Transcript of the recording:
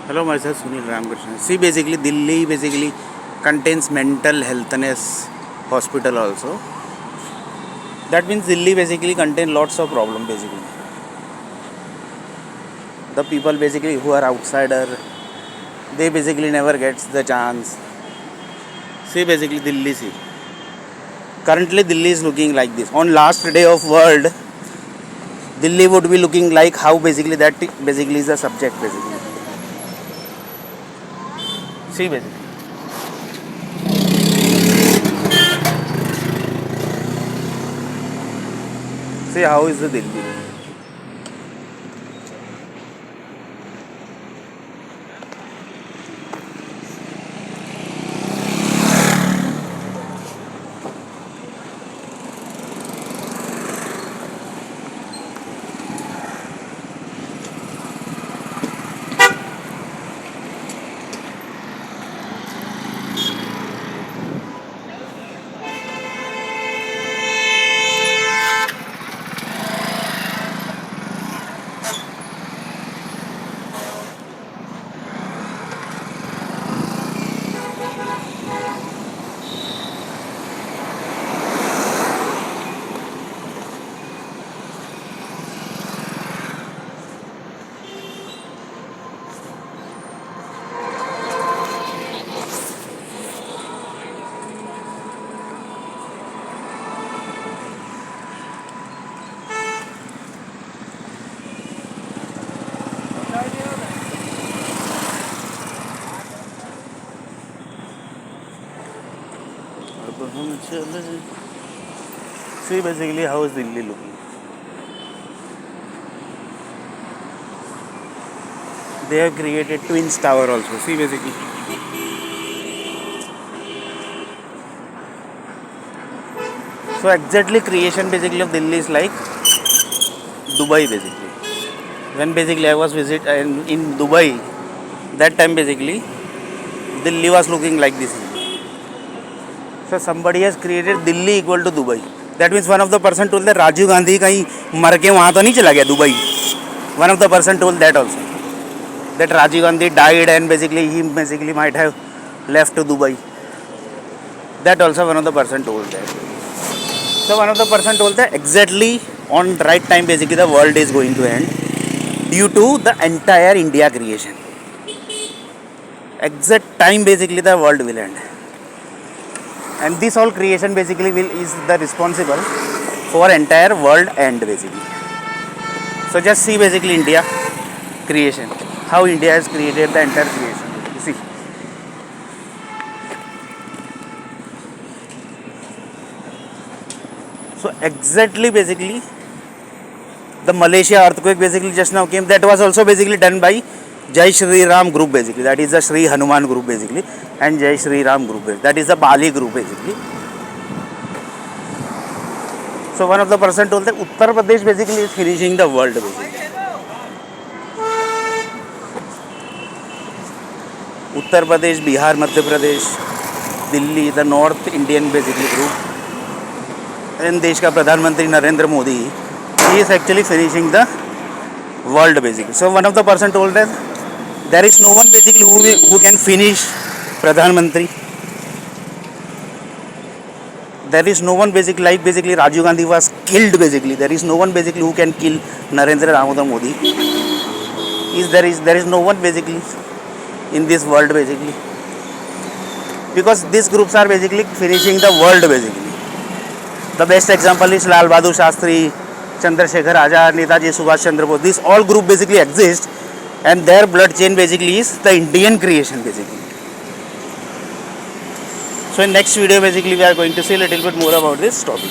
Hello, myself Sunil Ramakrishnan. See, basically, Delhi basically contains mental healthness hospital also. That means Delhi basically contain lots of problem. Basically, the people basically who are outsider, they basically never gets the chance. See, basically, Delhi. See, currently Delhi is looking like this. On last day of world, Delhi would be looking like how basically that basically is the subject. Basically, see, basically. See how is the Delhi. See basically how is Delhi looking. They have created twins tower also. See basically. So exactly creation basically of Delhi is like Dubai basically. When basically I was in Dubai, that time basically Delhi was looking like this. So somebody has created Delhi equal to Dubai. That means one of the person told that Rajiv Gandhi कहीं मर के वहाँ तो नहीं चला गया Dubai. One of the person told that also. That Rajiv Gandhi died and basically he basically might have left to Dubai. That also one of the person told that. So one of the person told that exactly on right time basically the world is going to end due to the entire India creation. Exact time basically the world will end. And this whole creation basically is the responsible for entire world end basically. So just see basically India creation, how India has created the entire creation. You see. So exactly basically the Malaysia earthquake basically just now came. That was also basically done by Jai Shri Ram group basically. That is the Sri Hanuman group basically and Jai Shri Ram group. That is the Bali group basically. So one of the person told that Uttar Pradesh basically is finishing the world basically. Uttar Pradesh, Bihar, Madhya Pradesh, Delhi, the North Indian basically group. And देश का प्रधानमंत्री Narendra Modi, he is actually finishing the world basically. So one of the person told that there is no one basically who can finish Pradhan Mantri. There is no one basically like basically Rajiv Gandhi was killed basically. There is no one basically who can kill Narendra Damodar Modi. There is no one basically in this world basically. Because these groups are basically finishing the world basically. The best example is Lal Bahadur Shastri, Chandrasekhar Azad, Netaji Subhash Chandra Bose. These all group basically exist and their blood chain basically is the Indian creation basically. So in next video basically we are going to see a little bit more about this topic.